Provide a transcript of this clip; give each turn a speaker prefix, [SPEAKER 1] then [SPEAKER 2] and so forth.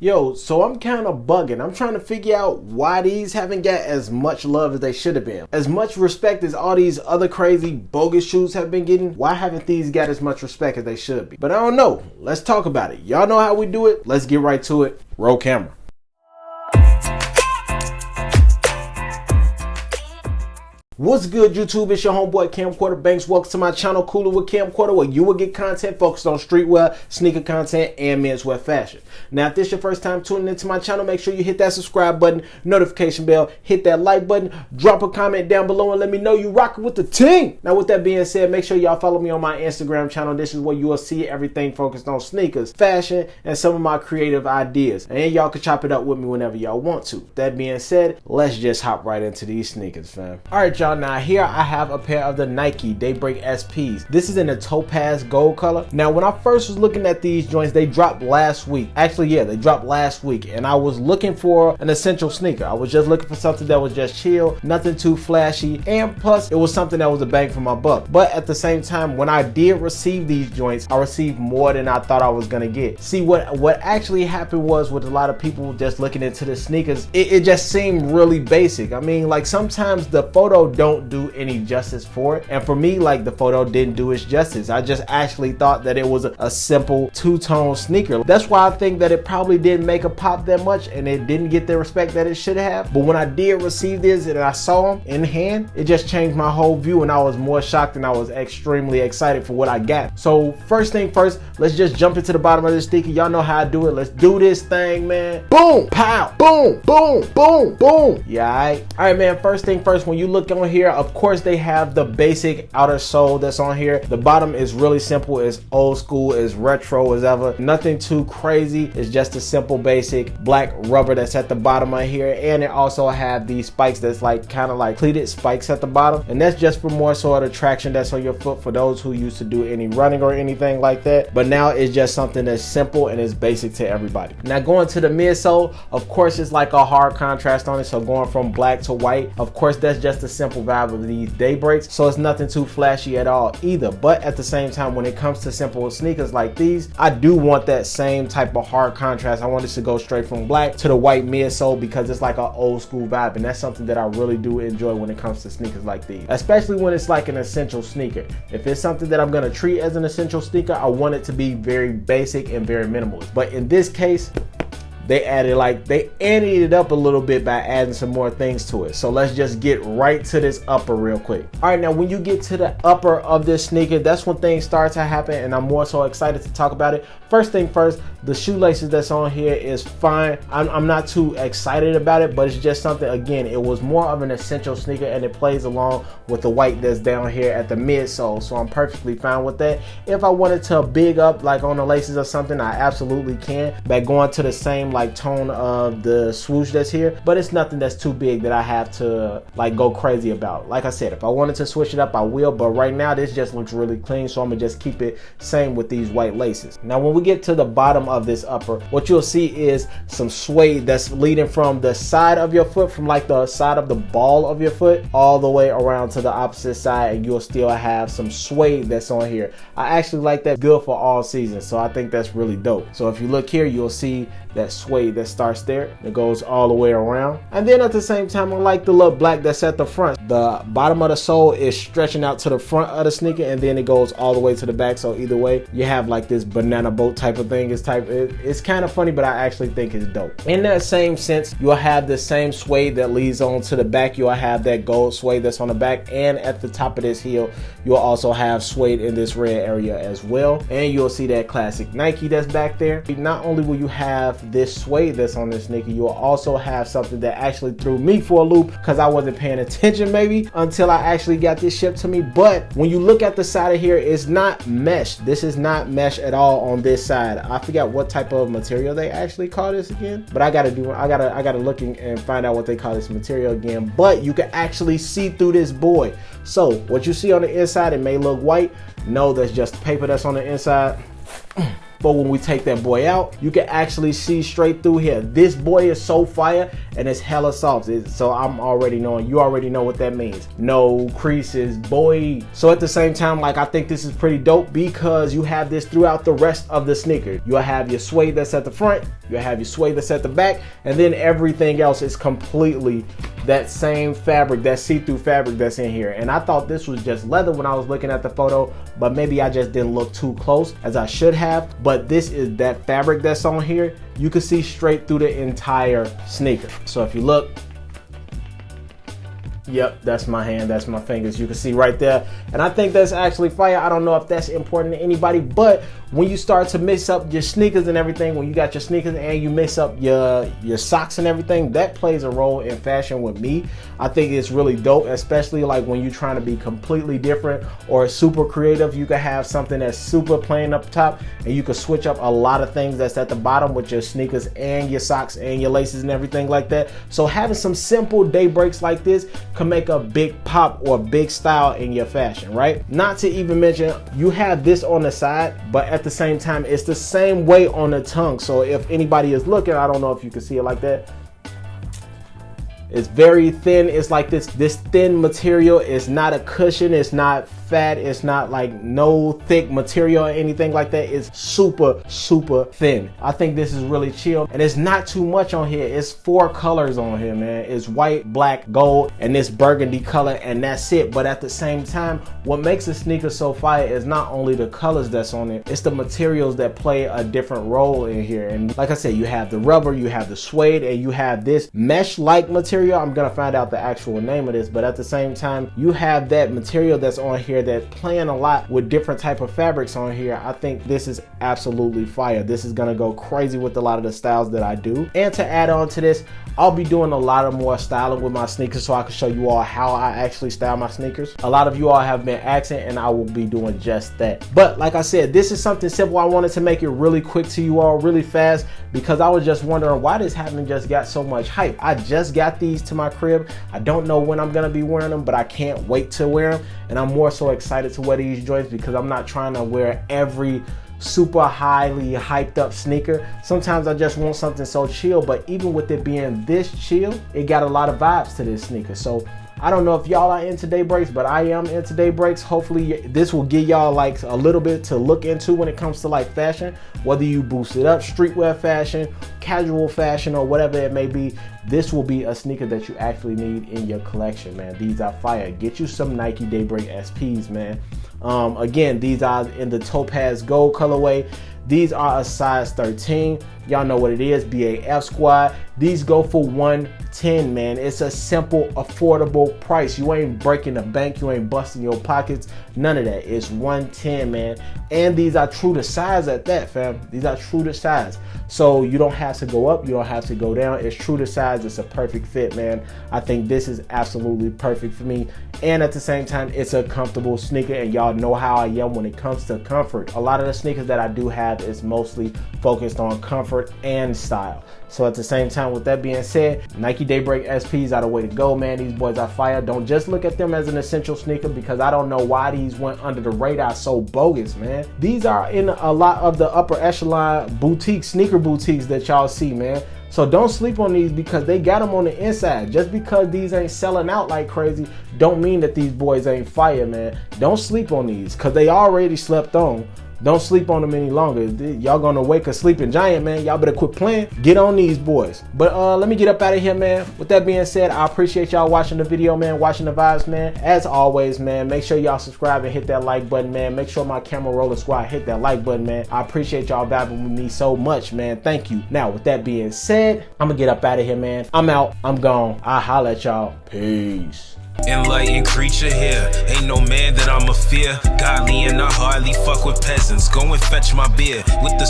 [SPEAKER 1] Yo, so I'm kind of bugging. I'm trying to figure out why these haven't got as much love as they should have been. As much respect as all these other crazy bogus shoes have been getting, why haven't these got as much respect as they should be? But I don't know. Let's talk about it. Y'all know how we do it. Let's get right to it. Roll camera. What's good, YouTube? It's your homeboy Camcorder Banks. Welcome to my channel, Cooler with Camcorder, where you will get content focused on streetwear, sneaker content, and menswear fashion. Now, if this is your first time tuning into my channel, make sure you hit that subscribe button, notification bell, hit that like button, drop a comment down below, and let me know you rocking with the team. Now, with that being said, make sure y'all follow me on my Instagram channel. This is where you will see everything focused on sneakers, fashion, and some of my creative ideas. And y'all can chop it up with me whenever y'all want to. That being said, let's just hop right into these sneakers, fam. All right, y'all. Now here I have a pair of the Nike Daybreak SPs. This is in the Topaz Gold color. Now when I first was looking at these joints, they dropped last week. Actually, yeah, they dropped last week, and I was looking for an essential sneaker. I was just looking for something that was just chill, nothing too flashy, and plus it was something that was a bang for my buck. But at the same time, when I did receive these joints, I received more than I thought I was gonna get. See, what actually happened was, with a lot of people just looking into the sneakers, it just seemed really basic. I mean, like, sometimes the photo don't do any justice for it, and for me, like, the photo didn't do its justice. I just actually thought that it was a simple two-tone sneaker. That's why I think that it probably didn't make a pop that much, and it didn't get the respect that it should have. But when I did receive this and I saw them in hand, it just changed my whole view, and I was more shocked, and I was extremely excited for what I got. So first thing first, let's just jump into the bottom of this sneaker. Y'all know how I do it. Let's do this thing, man. Boom, pow, boom, boom, boom, boom. Yeah, all right, man. First thing first, when you look on here, of course they have the basic outer sole that's on here. The bottom is really simple. It's old school, it's retro as ever. Nothing too crazy. It's just a simple basic black rubber that's at the bottom of here, and it also have these spikes that's like kind of like pleated spikes at the bottom, and that's just for more sort of traction that's on your foot for those who used to do any running or anything like that. But now it's just something that's simple and it's basic to everybody. Now going to the midsole, of course it's like a hard contrast on it, so going from black to white, of course that's just a simple vibe of these Daybreaks, so it's nothing too flashy at all either. But at the same time, when it comes to simple sneakers like these, I do want that same type of hard contrast. I want it to go straight from black to the white midsole, because it's like an old school vibe, and that's something that I really do enjoy when it comes to sneakers like these, especially when it's like an essential sneaker. If it's something that I'm gonna treat as an essential sneaker, I want it to be very basic and very minimalist. But in this case, they added it up a little bit by adding some more things to it. So let's just get right to this upper real quick. All right, now when you get to the upper of this sneaker, that's when things start to happen, and I'm more so excited to talk about it. First thing first, the shoelaces that's on here is fine. I'm not too excited about it, but it's just something, again, it was more of an essential sneaker, and it plays along with the white that's down here at the midsole, so I'm perfectly fine with that. If I wanted to big up like on the laces or something, I absolutely can, by going to the same like tone of the swoosh that's here, but it's nothing that's too big that I have to like go crazy about. Like I said, if I wanted to switch it up, I will, but right now this just looks really clean, so I'm gonna just keep it same with these white laces. Now when we get to the bottom of this upper, what you'll see is some suede that's leading from the side of your foot, from like the side of the ball of your foot, all the way around to the opposite side, and you'll still have some suede that's on here. I actually like that. Good for all seasons, so I think that's really dope. So if you look here, you'll see that suede that starts there, it goes all the way around, and then at the same time I like the little black that's at the front. The bottom of the sole is stretching out to the front of the sneaker, and then it goes all the way to the back, so either way you have like this banana boat type of thing. It's kind of funny, but I actually think it's dope. In that same sense, you'll have the same suede that leads on to the back. You'll have that gold suede that's on the back, and at the top of this heel you'll also have suede in this red area as well, and you'll see that classic Nike that's back there. Not only will you have this suede that's on this sneaker, you will also have something that actually threw me for a loop, because I wasn't paying attention maybe until I actually got this shipped to me. But when you look at the side of here, it's not mesh. This is not mesh at all on this side. I forgot what type of material they actually call this again, but I gotta look and find out what they call this material again. But you can actually see through this boy. So what you see on the inside, it may look white. No, that's just paper that's on the inside. but when we take that boy out, you can actually see straight through here. This boy is so fire and it's hella soft. So I'm already knowing, you already know what that means. No creases, boy. So at the same time, like, I think this is pretty dope because you have this throughout the rest of the sneaker. You'll have your suede that's at the front, you'll have your suede that's at the back, and then everything else is completely that same fabric, that see-through fabric that's in here. And I thought this was just leather when I was looking at the photo, but maybe I just didn't look too close as I should have. But this is that fabric that's on here. You can see straight through the entire sneaker. So if you look, yep, that's my hand, that's my fingers. You can see right there. And I think that's actually fire. I don't know if that's important to anybody, but when you start to mix up your sneakers and everything, when you got your sneakers and you mix up your socks and everything, that plays a role in fashion with me. I think it's really dope, especially like when you're trying to be completely different or super creative. You can have something that's super plain up top and you can switch up a lot of things that's at the bottom with your sneakers and your socks and your laces and everything like that. So having some simple day breaks like this can make a big pop or big style in your fashion, right? Not to even mention, you have this on the side, but at the same time, it's the same way on the tongue. So if anybody is looking, I don't know if you can see it like that. It's very thin. It's like this thin material. It's not a cushion. It's not fat. It's not like no thick material or anything like that. It's super, super thin. I think this is really chill. And it's not too much on here. It's 4 colors on here, man. It's white, black, gold, and this burgundy color, and that's it. But at the same time, what makes a sneaker so fire is not only the colors that's on it, it's the materials that play a different role in here. And like I said, you have the rubber, you have the suede, and you have this mesh-like material. I'm gonna find out the actual name of this, but at the same time, you have that material that's on here that's playing a lot with different type of fabrics on here. I think this is absolutely fire. This is gonna go crazy with a lot of the styles that I do. And to add on to this, I'll be doing a lot of more styling with my sneakers so I can show you all how I actually style my sneakers. A lot of you all have been asking, and I will be doing just that. But like I said, this is something simple. I wanted to make it really quick to you all, really fast, because I was just wondering why this haven't just got so much hype. I just got these to my crib. I don't know when I'm gonna be wearing them, but I can't wait to wear them. And I'm more so excited to wear these joints because I'm not trying to wear every super highly hyped up sneaker. Sometimes I just want something so chill, but even with it being this chill, it got a lot of vibes to this sneaker. So I don't know if y'all are into day breaks, but I am into day breaks. Hopefully this will give y'all like a little bit to look into when it comes to like fashion, whether you boost it up, streetwear fashion, casual fashion, or whatever it may be. This will be a sneaker that you actually need in your collection, man. These are fire. Get you some Nike Daybreak SPs, man. Again, these are in the Topaz Gold colorway. These are a size 13. Y'all know what it is, BAF squad. These go for $110, man. It's a simple, affordable price. You ain't breaking the bank, you ain't busting your pockets, none of that. It's $110, man. And these are true to size at that, fam. These are true to size. So you don't have to go up, you don't have to go down. It's true to size, it's a perfect fit, man. I think this is absolutely perfect for me. And at the same time, it's a comfortable sneaker, and y'all know how I am when it comes to comfort. A lot of the sneakers that I do have is mostly focused on comfort and style. So at the same time, with that being said, Nike Daybreak SPs are the way to go, man. These boys are fire. Don't just look at them as an essential sneaker, because I don't know why these went under the radar so bogus, man. These are in a lot of the upper echelon boutique, sneaker boutiques that y'all see, man. So don't sleep on these because they got them on the inside. Just because these ain't selling out like crazy don't mean that these boys ain't fire, man. Don't sleep on these because they already slept on. Don't sleep on them any longer. Y'all gonna wake a sleeping giant, man. Y'all better quit playing. Get on these boys. But let me get up out of here, man. With that being said, I appreciate y'all watching the video, man. Watching the vibes, man. As always, man, make sure y'all subscribe and hit that like button, man. Make sure my camera roller squad hit that like button, man. I appreciate y'all vibing with me so much, man. Thank you. Now, with that being said, I'm gonna get up out of here, man. I'm out. I'm gone. I'll holla at y'all. Peace.
[SPEAKER 2] Enlightened creature here, ain't no man that I'ma fear. Godly and I hardly fuck with peasants. Go and fetch my beer with the